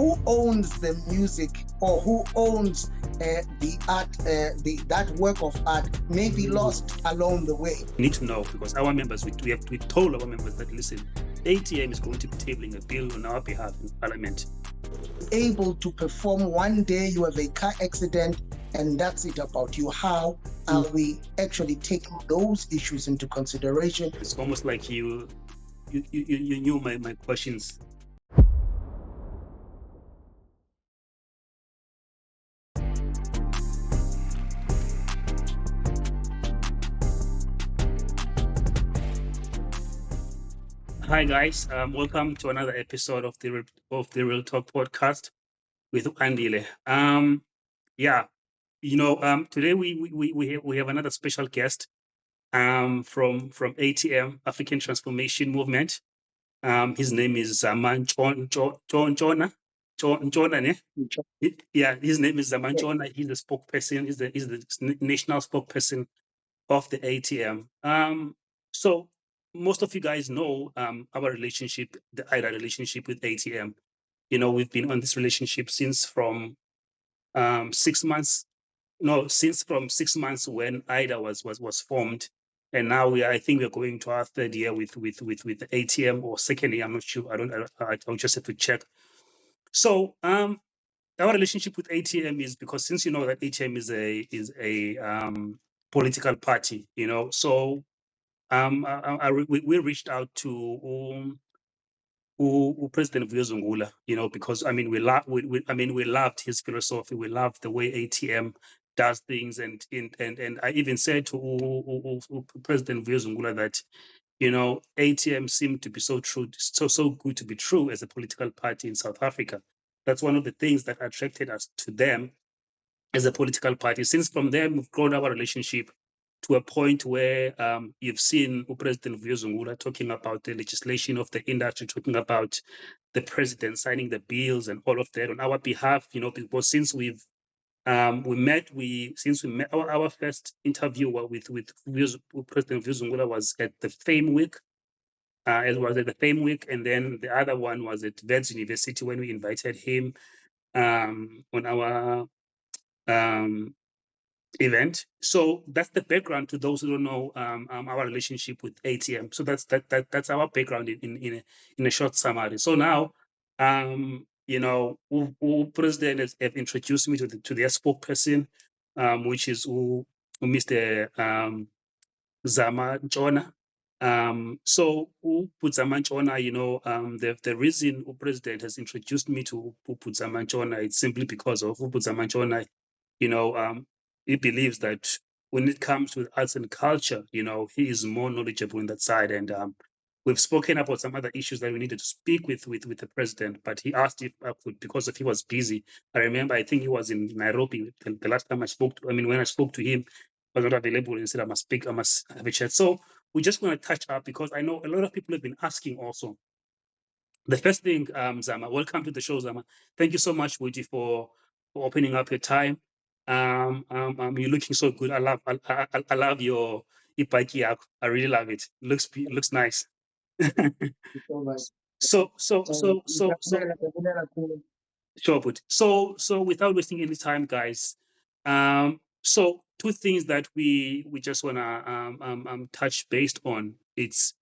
who owns the music or who owns the art, that work of art may be lost along the way. We need to know, because our members, we told our members that, listen, ATM is going to be tabling a bill on our behalf in Parliament. Able to perform one day, you have a car accident, and that's it about you. How are we actually taking those issues into consideration? It's almost like you knew my questions. Hi guys, welcome to another episode of the Real Talk podcast with Andile. Today we have another special guest from ATM, African Transformation Movement. His name is Zama Ntshona. Yeah, his name is Zama Ntshona. He's the spokesperson. He's the national spokesperson of the ATM. So most of you guys know our relationship, the IDA relationship with ATM. You know, we've been on this relationship since from 6 months. No, since from 6 months when IDA was formed, and now I think we're going to our third year with the ATM, or second year. I'm not sure. I'll just have to check. So our relationship with ATM is because, since you know that ATM is a political party, you know, so we reached out to President Zungula, you know, because I mean we loved his philosophy, we loved the way ATM does things, and I even said to President Zungula that, you know, ATM seemed to be so true, so good to be true as a political party in South Africa. That's one of the things that attracted us to them as a political party. Since from there, we've grown our relationship to a point where you've seen President Zungula talking about the legislation of the industry, talking about the president signing the bills and all of that on our behalf, you know, because since we met our first interview with President Zungula was at the Fame Week. It was at the Fame Week, and then the other one was at Vets University when we invited him on our event. So that's the background to those who don't know our relationship with ATM. So that's our background in a short summary. So now, you know, President have introduced me to their spokesperson, which is Mr. Zama Ntshona. So Zama Ntshona, you know, the reason President has introduced me to Zama Ntshona, it's simply because of Zama Ntshona. You know, he believes that when it comes to arts and culture, you know, he is more knowledgeable in that side. And we've spoken about some other issues that we needed to speak with the president, but he asked if I could, because if he was busy. I remember, I think he was in Nairobi the last time when I spoke to him, was not available, and said I must have a chat. So we're just going to touch up, because I know a lot of people have been asking also. The first thing, Zama, welcome to the show, Zama. Thank you so much, Wuji, for opening up your time. You're looking so good. I love your ipaki. I really love it. Looks nice. So sure, but so without wasting any time, guys. So two things that we just wanna touch based on. It's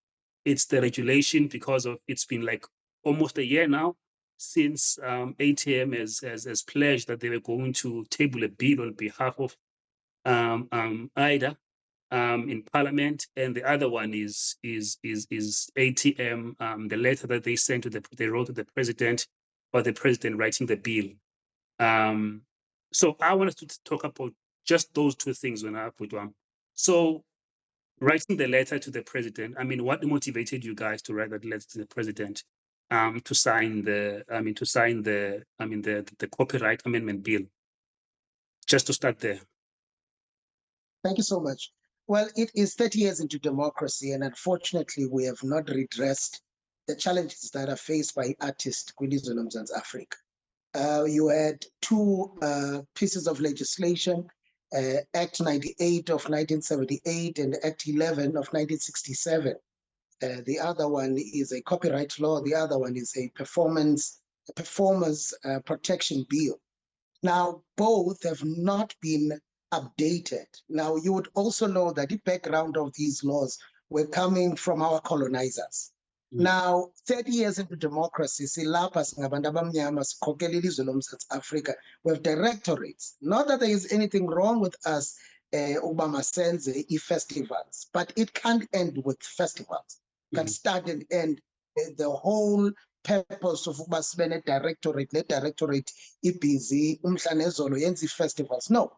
the regulation, because of it's been like almost a year now since ATM has pledged that they were going to table a bill on behalf of IDA in Parliament, and the other one is ATM, the letter that they sent they wrote to the president, or the president writing the bill. So I want us to talk about just those two things when I put one. So writing the letter to the president, I mean, what motivated you guys to write that letter to the president, to sign the copyright amendment bill? Just to start there. Thank you so much. Well, it is 30 years into democracy, and unfortunately, we have not redressed the challenges that are faced by artists in South Africa. You had two pieces of legislation, Act 98 of 1978 and Act 11 of 1967. The other one is a copyright law. The other one is a performance Performers Protection Bill. Now, both have not been updated. Now, you would also know that the background of these laws were coming from our colonizers. Now, 30 years into democracy, silapha singabantu abamnyama sikhokela ilizwe loMzantsi Afrika. We have directorates. Not that there is anything wrong with us ukuba masenze festivals, but it can't end with festivals. It can start and end. The whole purpose of ukuba sibe ne-directorate, le-directorate ibhizi umhla nezolo yenza festivals. No,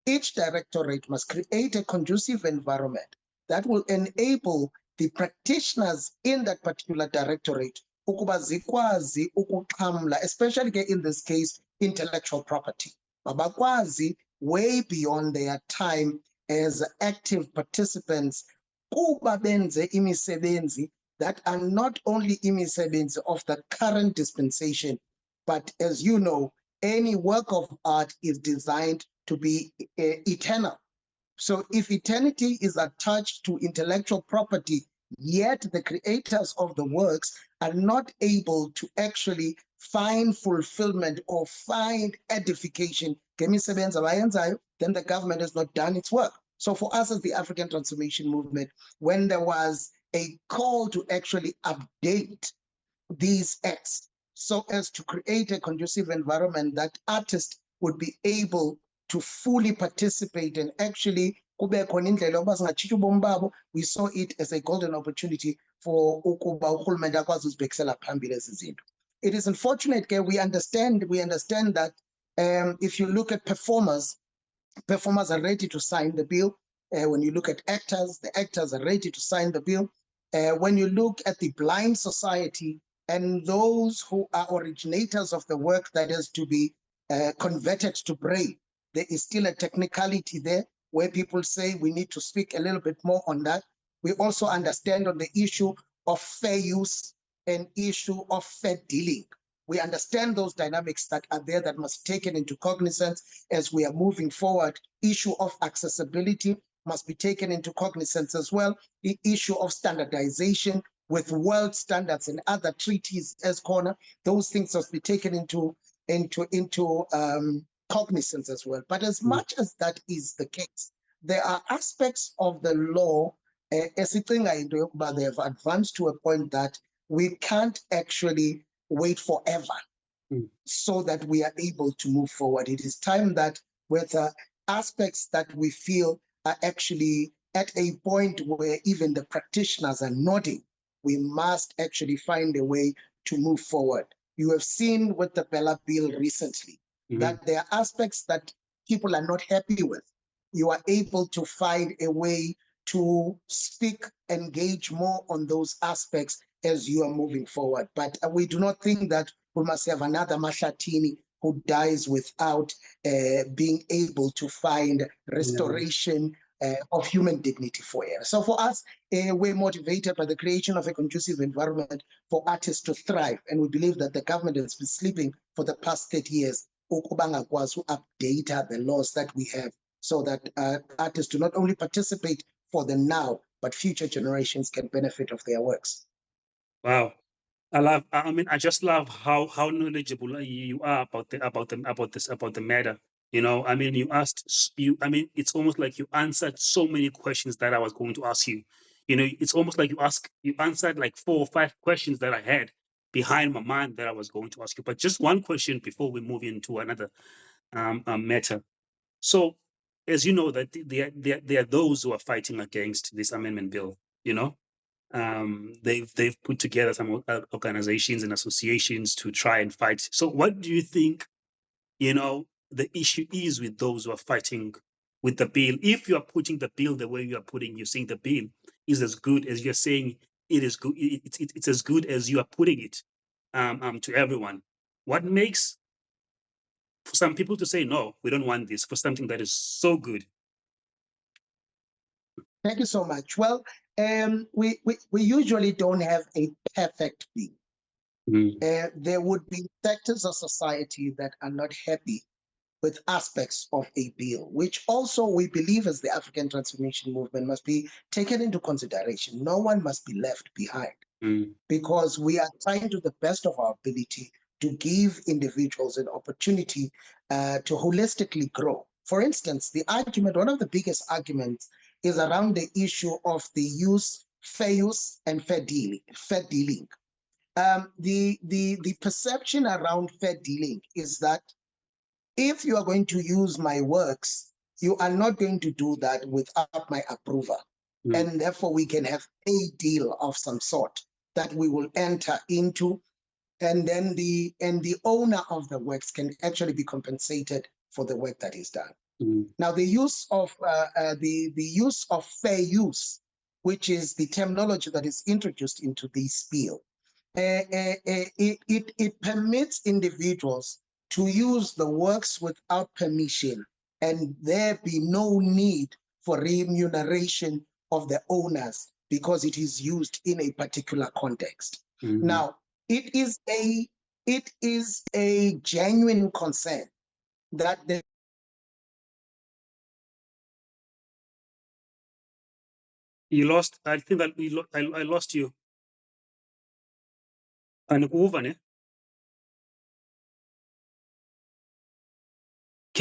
each directorate must create a conducive environment that will enable the practitioners in that particular directorate ukuba zikwazi ukuxhamla, especially in this case, intellectual property. Mabakwazi way beyond their time as active participants kuba benze imisebenzi that are not only imisebenzi of the current dispensation, but as you know, any work of art is designed to be eternal. So if eternity is attached to intellectual property, yet the creators of the works are not able to actually find fulfillment or find edification, then the government has not done its work. So for us as the African Transformation Movement, when there was a call to actually update these acts so as to create a conducive environment that artists would be able to fully participate and actually we saw it as a golden opportunity for it is unfortunate, we understand that if you look at performers are ready to sign the bill. When you look at actors, the actors are ready to sign the bill. When you look at the blind society and those who are originators of the work that has to be converted to braille, there is still a technicality there where people say we need to speak a little bit more on that. We also understand on the issue of fair use and issue of fair dealing. We understand those dynamics that are there that must be taken into cognizance as we are moving forward. Issue of accessibility must be taken into cognizance as well. The issue of standardization with world standards and other treaties as corner, those things must be taken into cognizance as well. But as much as that is the case, there are aspects of the law, they have advanced to a point that we can't actually wait forever so that we are able to move forward. It is time that with aspects that we feel are actually at a point where even the practitioners are nodding, we must actually find a way to move forward. You have seen with the Bella Bill recently that there are aspects that people are not happy with. You are able to find a way to speak, engage more on those aspects as you are moving forward. But we do not think that we must have another Mashatini who dies without being able to find restoration of human dignity for him. So for us, we're motivated by the creation of a conducive environment for artists to thrive. And we believe that the government has been sleeping for the past 30 years to update the laws that we have so that artists do not only participate for the now, but future generations can benefit of their works. Wow. I just love how knowledgeable you are about the matter. You know, I mean, it's almost like you answered so many questions that I was going to ask you. You know, it's almost like you answered like 4 or 5 questions that I had behind my mind that I was going to ask you. But just one question before we move into another matter. So, as you know, that there are those who are fighting against this amendment bill. You know, they've put together some organizations and associations to try and fight. So what do you think, you know, the issue is with those who are fighting with the bill? If you are putting the bill the way you're saying the bill is as good as you're saying it is good, it's as good as you are putting it to everyone. What makes for some people to say no, we don't want this for something that is so good? Thank you so much. Well, we usually don't have a perfect bill. There would be sectors of society that are not happy with aspects of a bill, which also we believe as the African Transformation Movement must be taken into consideration. No one must be left behind because we are trying to the best of our ability to give individuals an opportunity to holistically grow. For instance, the argument, one of the biggest arguments is around the issue of the fair use and fair dealing. The perception around fair dealing is that if you are going to use my works, you are not going to do that without my approval. And therefore we can have a deal of some sort that we will enter into, and then the owner of the works can actually be compensated for the work that is done. Now, the use of fair use, which is the terminology that is introduced into this bill, it permits individuals to use the works without permission, and there be no need for remuneration of the owners because it is used in a particular context. Now, it is a genuine concern that the You lost. I think that I lost you. And can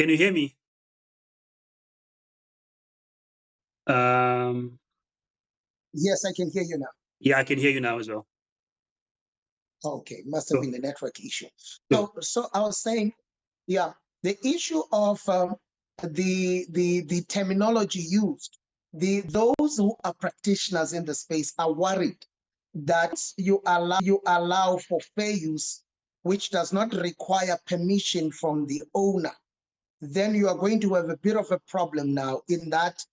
you hear me? Yes, I can hear you now. Yeah, I can hear you now as well. Okay, must have been a network issue. So I was saying, yeah, the issue of the terminology used, those who are practitioners in the space are worried that you allow for fair use, which does not require permission from the owner, then you are going to have a bit of a problem now, in that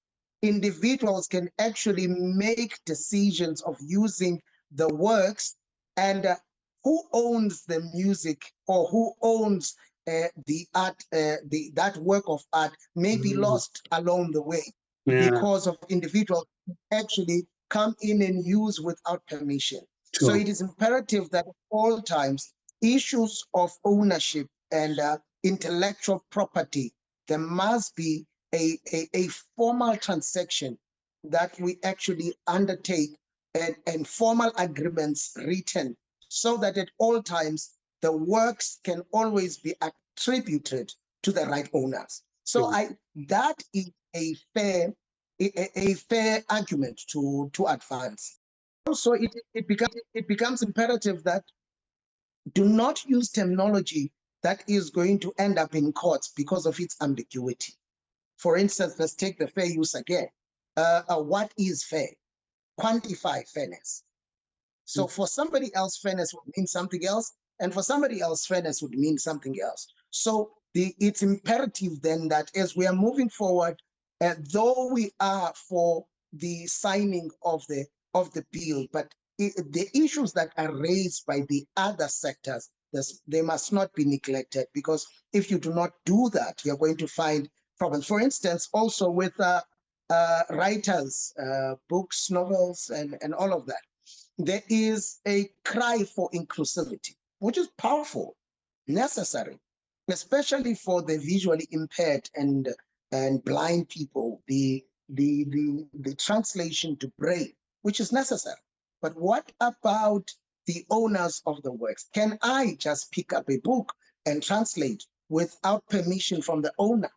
individuals can actually make decisions of using the works, and who owns the music or who owns the art, that work of art may be lost along the way because of individuals actually come in and use without permission. So it is imperative that at all times issues of ownership and intellectual property, there must be a formal transaction that we actually undertake, and formal agreements written, so that at all times the works can always be attributed to the right owners. So that is a fair argument to advance. Also, it becomes imperative that do not use terminology that is going to end up in courts because of its ambiguity. For instance, let's take the fair use again. What is fair? Quantify fairness. So for somebody else, fairness would mean something else, and for somebody else, fairness would mean something else. So it's imperative then that as we are moving forward, though we are for the signing of the bill, but the issues that are raised by the other sectors, they must not be neglected, because if you do not do that, you're going to find problems. For instance, also with writers, books, novels, and all of that, there is a cry for inclusivity, which is powerful, necessary, especially for the visually impaired and blind people, the translation to Braille, which is necessary. But what about the owners of the works? Can I just pick up a book and translate without permission from the owner?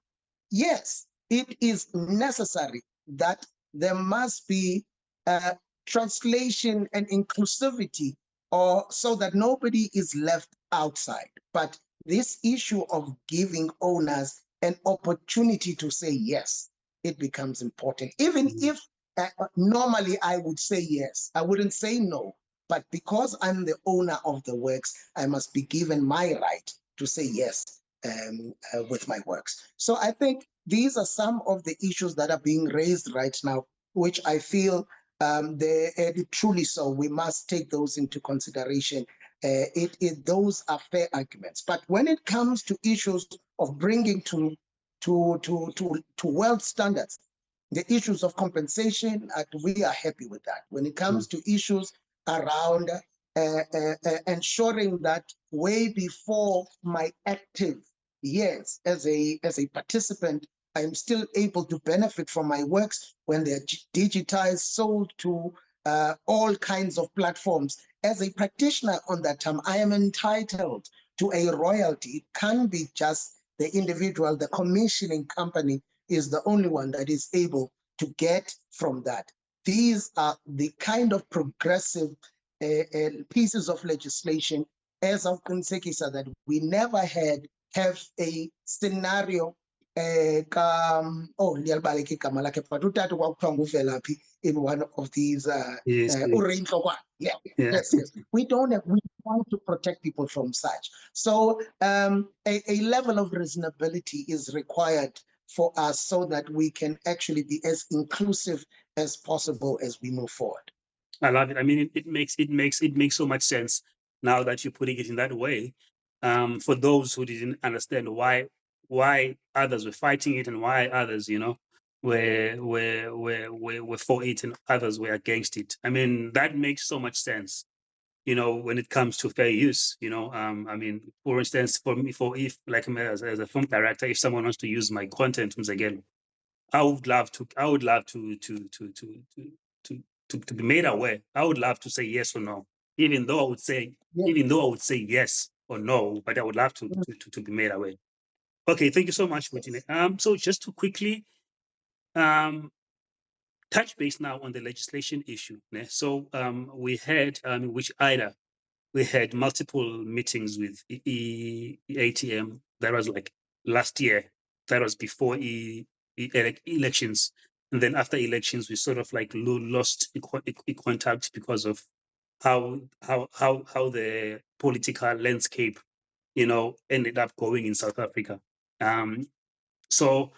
Yes, it is necessary that there must be translation and inclusivity, or so that nobody is left outside. But this issue of giving owners an opportunity to say yes, it becomes important. Even if normally I would say yes, I wouldn't say no. But because I'm the owner of the works, I must be given my right to say yes with my works. So I think these are some of the issues that are being raised right now, which I feel truly so. We must take those into consideration. Those are fair arguments. But when it comes to issues of bringing to world standards, the issues of compensation, we are happy with that. When it comes to issues around ensuring that way before my active years as a participant, I'm still able to benefit from my works when they're digitized, sold to all kinds of platforms. As a practitioner on that term, I am entitled to a royalty. It can't be just the individual, the commissioning company is the only one that is able to get from that. These are the kind of progressive pieces of legislation as of Kunsekisa that we never have a scenario liyalibaleka igama lakhe but utata kwakuthiwa nguvelaphi in one of these Yes, yeah, yeah. yes. We want to protect people from such. So a level of reasonability is required for us so that we can actually be as inclusive as possible as we move forward. I love it. I mean, it makes so much sense now that you're putting it in that way. For those who didn't understand why others were fighting it and why others, were for it and others were against it. I mean, that makes so much sense. When it comes to fair use. I mean, for instance, for me, if like as a film director, if someone wants to use my content, again, I would love to be made aware. I would love to say yes or no, even though I would say yes or no, but I would love to be made aware. Okay, thank you so much, Butine. So just to quickly touch base now on the legislation issue. So we had which either we had multiple meetings with ATM. That was like last year. That was before elections. And then after elections, we sort of like lost contact because of how the political landscape, ended up going in South Africa. So,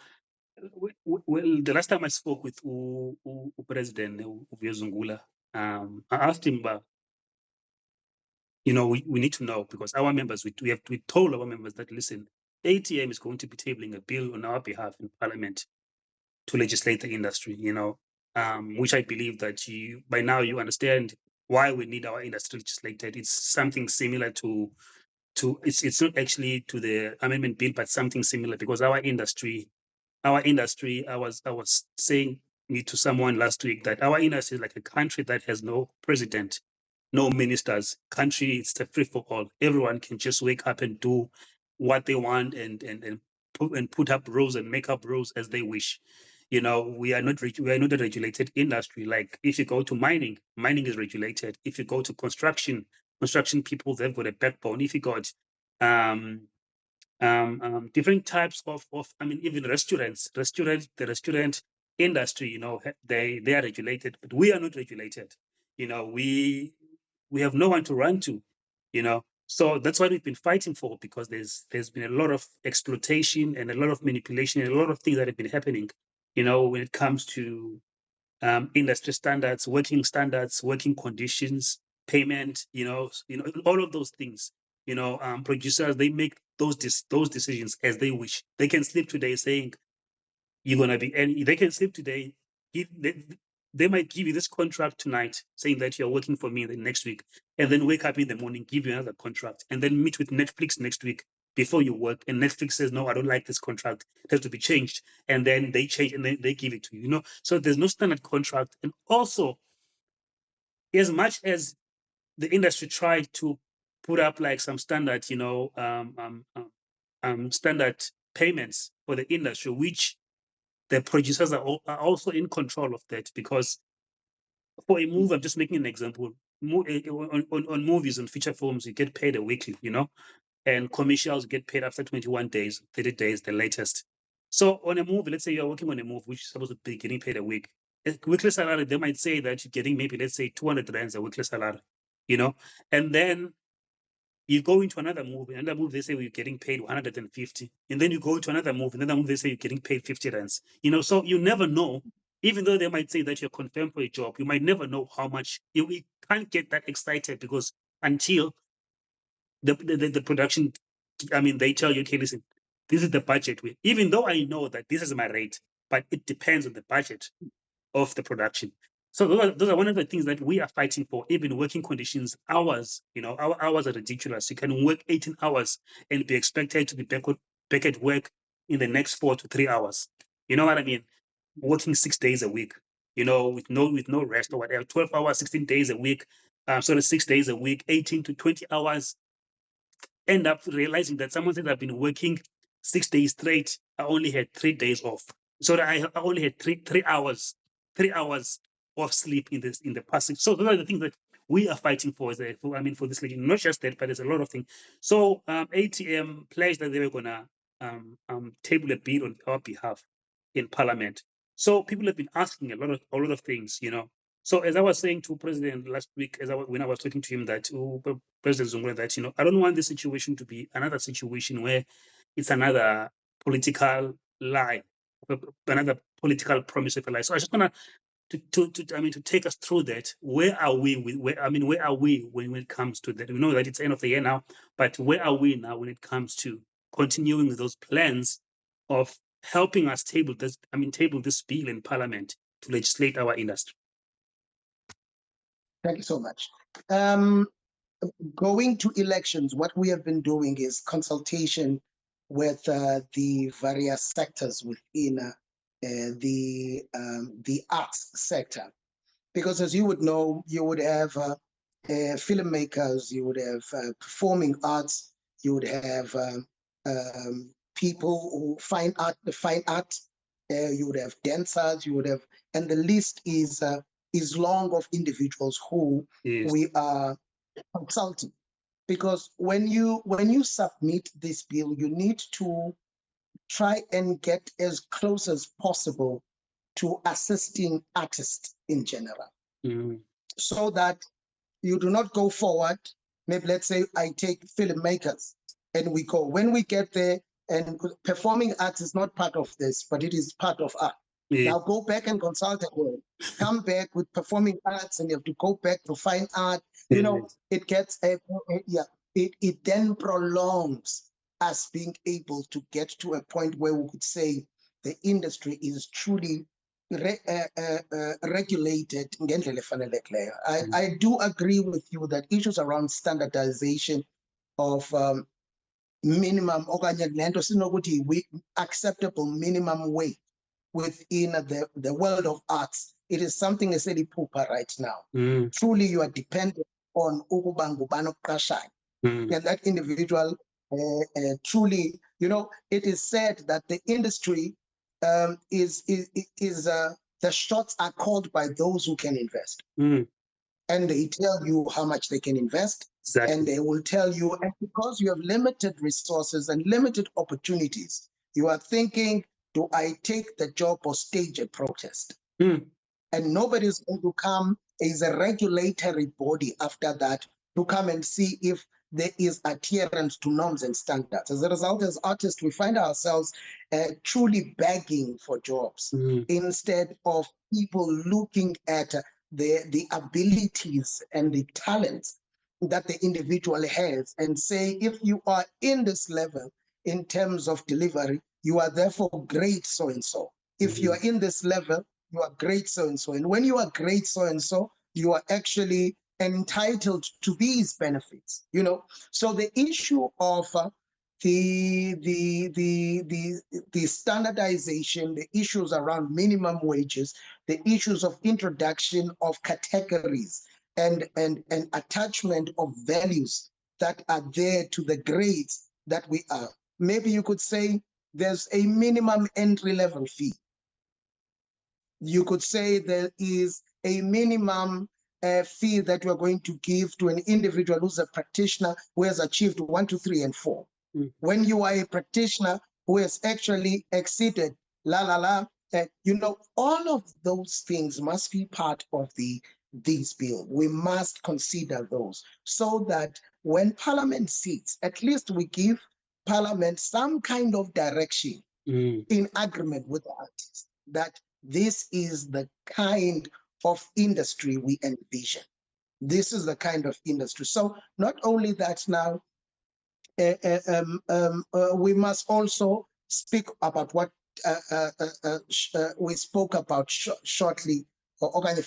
well, the last time I spoke with President Zungula, I asked him about, we need to know, because our members, we told our members that, listen, ATM is going to be tabling a bill on our behalf in Parliament to legislate the industry, which I believe that by now you understand why we need our industry legislated. It's something similar to it's not actually to the amendment bill, but something similar, because our industry, I was saying it to someone last week that our industry is like a country that has no president, no ministers. Country, it's a free for all. Everyone can just wake up and do what they want and put up rules and make up rules as they wish. We are not a regulated industry. Like if you go to mining is regulated. If you go to construction people, they've got a backbone. If you got different types of I mean, even the restaurant industry, they are regulated, but we are not regulated. We have no one to run to. So that's what we've been fighting for, because there's been a lot of exploitation and a lot of manipulation and a lot of things that have been happening, when it comes to industry standards, working conditions, payment, all of those things. Producers, they make those decisions as they wish. They can sleep today saying you're gonna be, and they can sleep today. They might give you this contract tonight, saying that you're working for me the next week, and then wake up in the morning, give you another contract, and then meet with Netflix next week before you work, and Netflix says, no, I don't like this contract, it has to be changed, and then they change and then they give it to you. So there's no standard contract. And also, as much as the industry tried to put up like some standard, standard payments for the industry, which the producers are also in control of that, because for a movie, I'm just making an example. On movies and feature films, you get paid a weekly, and commercials get paid after 21 days, 30 days, the latest. So on a movie, let's say you're working on a movie which is supposed to be getting paid a week. A weekly salary, they might say that you're getting maybe, let's say, 200 rands a weekly salary, and then you go into another movie, they say you're getting paid 150. And then you go to another movie, they say you're getting paid 50 rands. So you never know, even though they might say that you're confirmed for a job, you might never know how much. You can't get that excited, because until the production, I mean, they tell you, okay, listen, this is the budget. Even though I know that this is my rate, but it depends on the budget of the production. So those are one of the things that we are fighting for. Even working conditions, hours, our hours are ridiculous. You can work 18 hours and be expected to be back at work in the next 4 to 3 hours. You know what I mean? Working 6 days a week, with no rest or whatever, 12 hours, 16 days a week, 6 days a week, 18 to 20 hours end up realizing that someone said I've been working 6 days straight. I only had 3 days off. So I only had three hours of sleep in the past. So those are the things that we are fighting for. For this legislation, not just that, but there's a lot of things. So ATM pledged that they were gonna table a bill on our behalf in Parliament. So people have been asking a lot of things, So as I was saying to President last week, when I was talking to him, that President Zungula, that I don't want this situation to be another situation where it's another political lie, another political promise of a lie. So I just want to take us through that. Where are we where are we when it comes to that? We know that it's end of the year now, but where are we now when it comes to continuing with those plans of helping us table this bill in Parliament to legislate our industry? Thank you so much. Going to elections, what we have been doing is consultation with the various sectors within the arts sector. Because as you would know, you would have filmmakers, you would have performing arts, you would have people who fine art, you would have dancers, you would have, and the list is long of individuals who we are consulting. Because when you submit this bill, you need to try and get as close as possible to assisting artists in general, so that you do not go forward. Maybe let's say I take filmmakers and we go, when we get there, and performing arts is not part of this, but it is part of art. Now go back and consult again. Come back with performing arts, and you have to go back to fine art. It gets it then prolongs us being able to get to a point where we could say the industry is truly regulated. I do agree with you that issues around standardization of minimum acceptable minimum wage within the world of arts, it is something eseliphupha right now. Truly, you are dependent on ukubangubano kashai, and that individual truly, it is said that the industry is the shots are called by those who can invest, and they tell you how much they can invest. Exactly. And they will tell you, and because you have limited resources and limited opportunities, you are thinking, do I take the job or stage a protest? And nobody's going to come as a regulatory body after that to come and see if there is adherence to norms and standards. As a result, as artists, we find ourselves truly begging for jobs instead of people looking at the abilities and the talents that the individual has and say, if you are in this level in terms of delivery, you are therefore great so-and-so. If you are in this level, you are great so-and-so. And when you are great so-and-so, you are actually entitled to these benefits, So the issue of the standardization, the issues around minimum wages, the issues of introduction of categories and attachment of values that are there to the grades that we are. Maybe you could say there's a minimum entry level fee. You could say there is a minimum fee that we're going to give to an individual who's a practitioner who has achieved 1, 2, 3, and 4. When you are a practitioner who has actually exceeded all of those things must be part of this bill. We must consider those so that when Parliament sits, at least we give Parliament some kind of direction in agreement with the artists that this is the kind of industry we envision. This is the kind of industry. So not only that, now we must also speak about what we spoke about shortly on the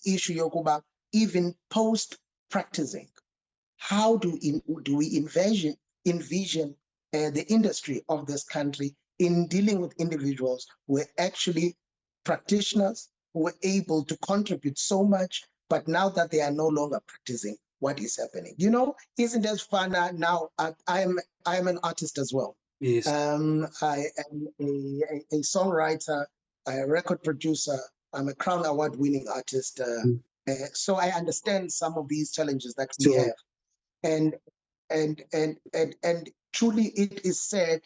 issue yokuba, even post-practicing. How do we envision the industry of this country in dealing with individuals who are actually practitioners, who were able to contribute so much, but now that they are no longer practicing, what is happening. You know, isn't as fun now? I am an artist as well. Yes. I am a songwriter, a record producer. I'm a Crown Award winning artist. So I understand some of these challenges that we have. And truly it is said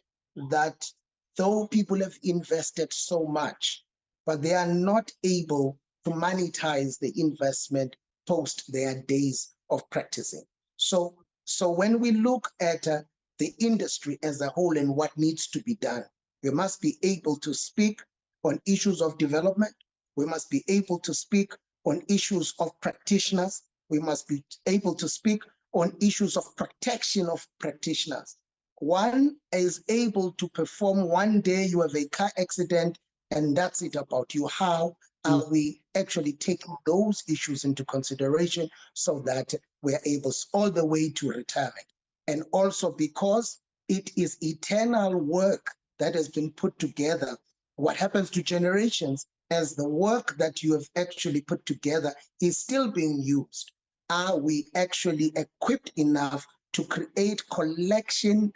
that though people have invested so much, but they are not able to monetize the investment post their days of practicing. So when we look at the industry as a whole and what needs to be done, we must be able to speak on issues of development. We must be able to speak on issues of practitioners. We must be able to speak on issues of protection of practitioners. One is able to perform one day, you have a car accident, and that's it about you. How are we actually taking those issues into consideration so that we're able all the way to retirement? And also because it is eternal work that has been put together, what happens to generations as the work that you have actually put together is still being used? Are we actually equipped enough to create collection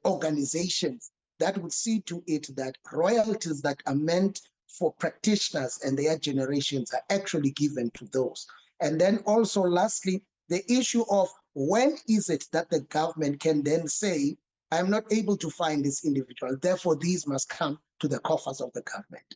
organizations that would see to it that royalties that are meant for practitioners and their generations are actually given to those? And then also lastly, the issue of when is it that the government can then say, I'm not able to find this individual, therefore these must come to the coffers of the government.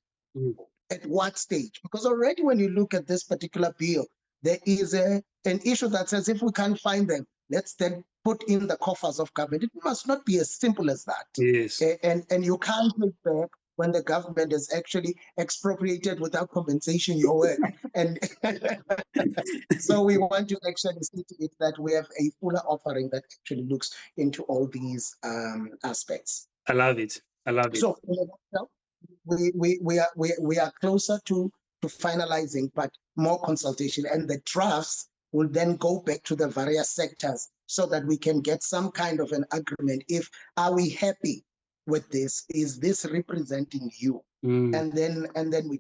At what stage? Because already when you look at this particular bill, there is an issue that says if we can't find them, let's then put in the coffers of government. It must not be as simple as that. Yes. And you can't take back when the government has actually expropriated without compensation your work. And so we want to actually see to it that we have a fuller offering that actually looks into all these aspects. I love it. I love it. So we are closer to finalizing, but more consultation, and the drafts will then go back to the various sectors so that we can get some kind of an agreement. If are we happy with this? Is this representing you? And then we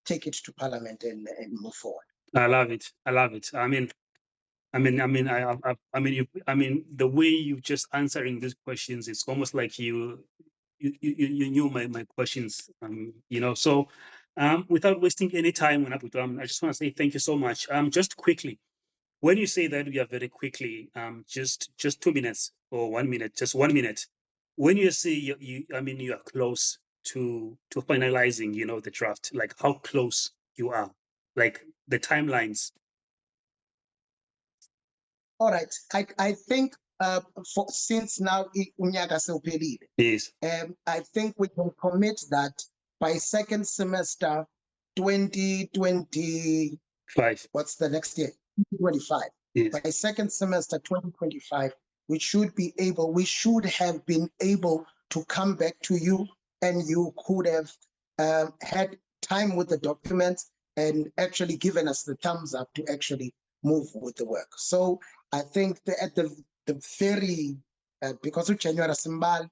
take it to Parliament and move forward. I love it. I love it. I mean, the way you just answering these questions, it's almost like you knew my questions. You know, so without wasting any time, I just want to say thank you so much. Just quickly, when you say that we are very quickly, just 2 minutes or 1 minute, just 1 minute. When you say you are close to finalizing, you know, the draft, like how close you are, like the timelines. All right, I think since now unyaka sewuphelile, yes, I think we can commit that by second semester 2025. What's the next year? 2025. Yes. By second semester 2025, we should have been able to come back to you, and you could have had time with the documents and actually given us the thumbs up to actually move with the work. So I think that at the very, because of January, Sivula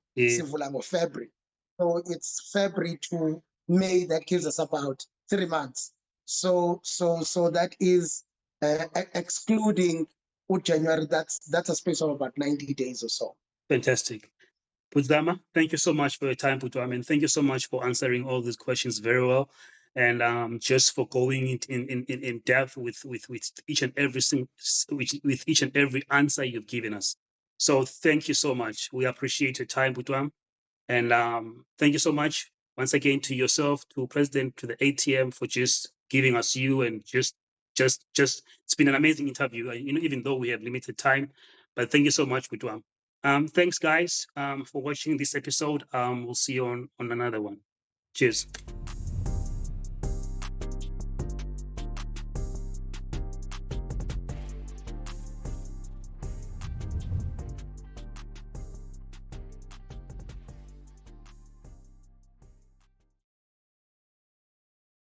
February. So it's February to May, that gives us about 3 months. So that is excluding January, that's a space of about 90 days or so. Fantastic. Zama, thank you so much for your time, and thank you so much for answering all these questions very well, and just for going in depth with each and every answer you've given us. So thank you so much. We appreciate your time, Butwam, and thank you so much once again to yourself, to President, to the ATM for just giving us you, and just it's been an amazing interview. You know, even though we have limited time, but thank you so much, Butwam. Thanks, guys, for watching this episode. We'll see you on another one. Cheers.